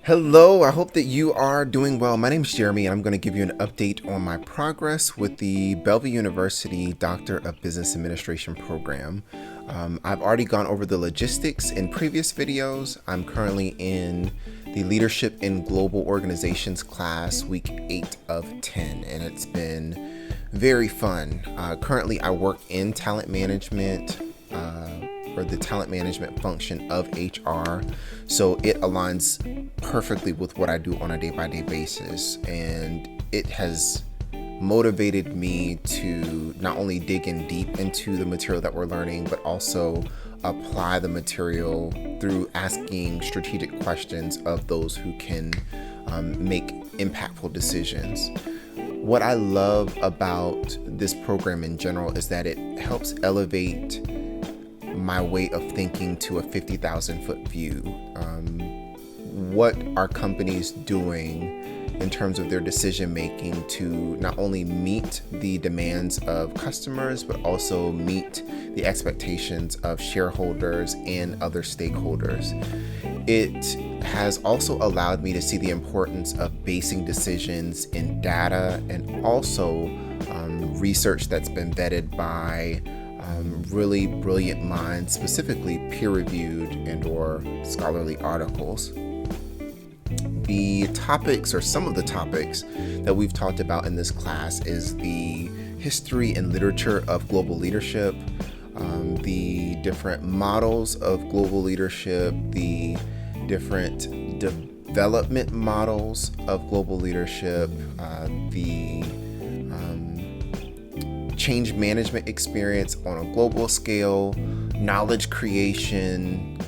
Hello, I hope that you are doing well. My name is Jeremy, and I'm going to give you an update on my progress with the Bellevue University Doctor of Business Administration program. I've already gone over the logistics in previous videos. I'm currently in the Leadership in Global Organizations class, week 8 of 10, and it's been very fun. Currently, I work in talent management, or the talent management function of HR. So it aligns perfectly with what I do on a day-by-day basis. And it has motivated me to not only dig in deep into the material that we're learning, but also apply the material through asking strategic questions of those who can make impactful decisions. What I love about this program in general is that it helps elevate my way of thinking to a 50,000 foot view. What are companies doing in terms of their decision making to not only meet the demands of customers, but also meet the expectations of shareholders and other stakeholders? It has also allowed me to see the importance of basing decisions in data and also research that's been vetted by really brilliant minds, specifically peer-reviewed and or scholarly articles. The topics, or some of the topics that we've talked about in this class, is the history and literature of global leadership, the different models of global leadership, the different development models of global leadership, the change management experience on a global scale, knowledge creation,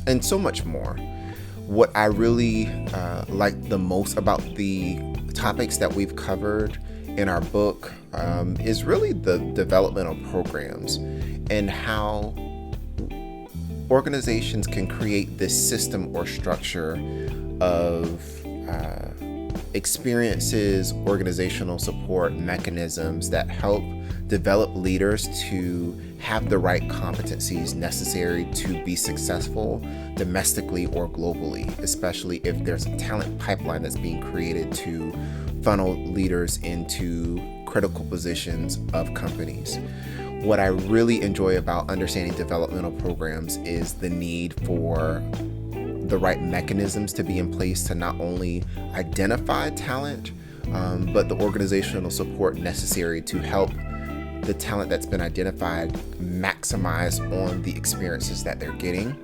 and so much more. What I really like the most about the topics that we've covered in our book is really the developmental programs and how organizations can create this system or structure of experiences, organizational support mechanisms that help develop leaders to have the right competencies necessary to be successful domestically or globally, especially if there's a talent pipeline that's being created to funnel leaders into critical positions of companies. What I really enjoy about understanding developmental programs is the need for the right mechanisms to be in place to not only identify talent, but the organizational support necessary to help the talent that's been identified maximize on the experiences that they're getting,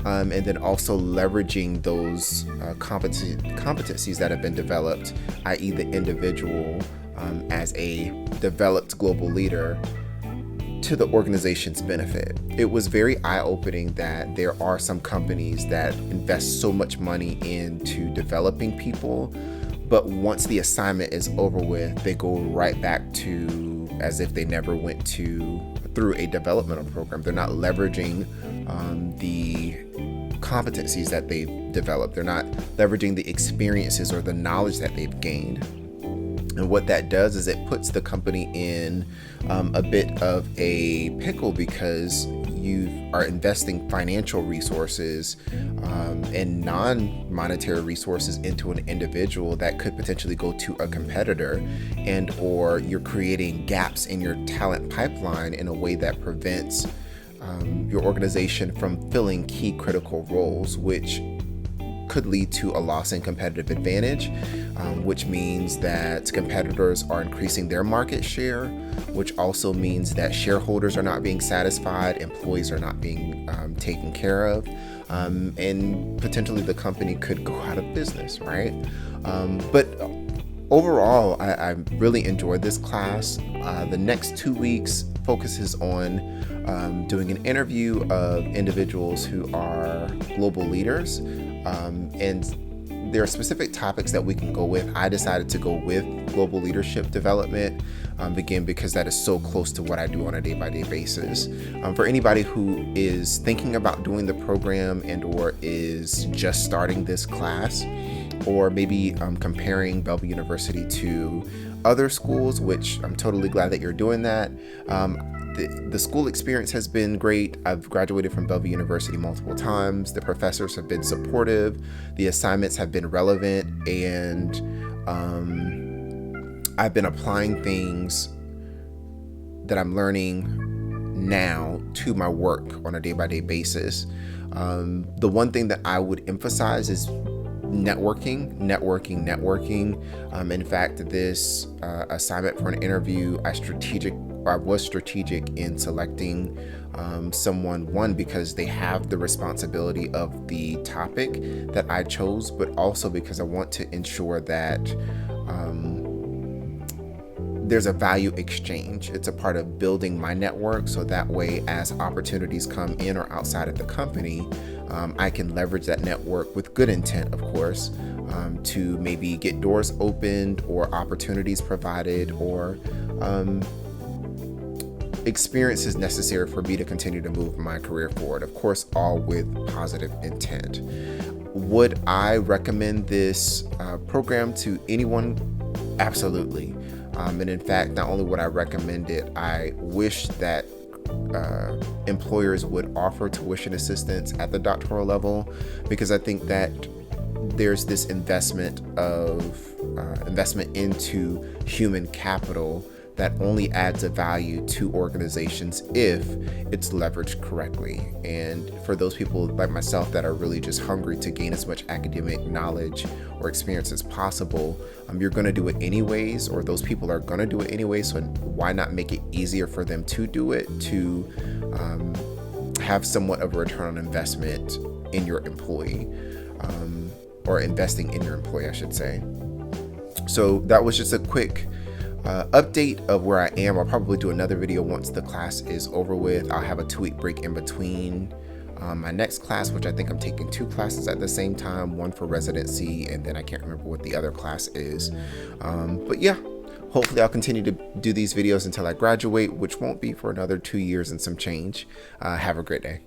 and then also leveraging those competencies that have been developed, i.e. the individual as a developed global leader, to the organization's benefit. It was very eye-opening that there are some companies that invest so much money into developing people, but once the assignment is over with, they go right back to as if they never went through a developmental program. They're not leveraging the competencies that they've developed. They're not leveraging the experiences or the knowledge that they've gained. And what that does is it puts the company in a bit of a pickle, because you are investing financial resources and non-monetary resources into an individual that could potentially go to a competitor, and or you're creating gaps in your talent pipeline in a way that prevents your organization from filling key critical roles, which could lead to a loss in competitive advantage, which means that competitors are increasing their market share, which also means that shareholders are not being satisfied, employees are not being taken care of, and potentially the company could go out of business, right? But overall, I really enjoyed this class. The next 2 weeks focuses on doing an interview of individuals who are global leaders, and there are specific topics that we can go with. I decided to go with global leadership development, again, because that is so close to what I do on a day-by-day basis. For anybody who is thinking about doing the program and or is just starting this class, or maybe comparing Bellevue University to other schools, which I'm totally glad that you're doing that. the school experience has been great. I've graduated from Bellevue University multiple times. The professors have been supportive. The assignments have been relevant, and I've been applying things that I'm learning now to my work on a day-by-day basis. The one thing that I would emphasize is networking. In fact, this assignment for an interview, I was strategic in selecting someone, because they have the responsibility of the topic that I chose, but also because I want to ensure that there's a value exchange. It's a part of building my network, so that way as opportunities come in or outside of the company, I can leverage that network with good intent, of course, to maybe get doors opened or opportunities provided, or experiences necessary for me to continue to move my career forward. Of course, all with positive intent. Would I recommend this program to anyone? Absolutely. And in fact, not only would I recommend it, I wish that employers would offer tuition assistance at the doctoral level, because I think that there's this investment into human capital that only adds a value to organizations if it's leveraged correctly. And for those people like myself that are really just hungry to gain as much academic knowledge or experience as possible, you're going to do it anyways, or those people are going to do it anyways. So why not make it easier for them to do it, to have somewhat of a return on investment in your employee, or investing in your employee, I should say. So that was just a quick update of where I am. I'll probably do another video once the class is over with. I'll have a 2-week break in between my next class, which I think I'm taking 2 classes at the same time, one for residency, and then I can't remember what the other class is. But yeah, hopefully I'll continue to do these videos until I graduate, which won't be for another 2 years and some change. Have a great day.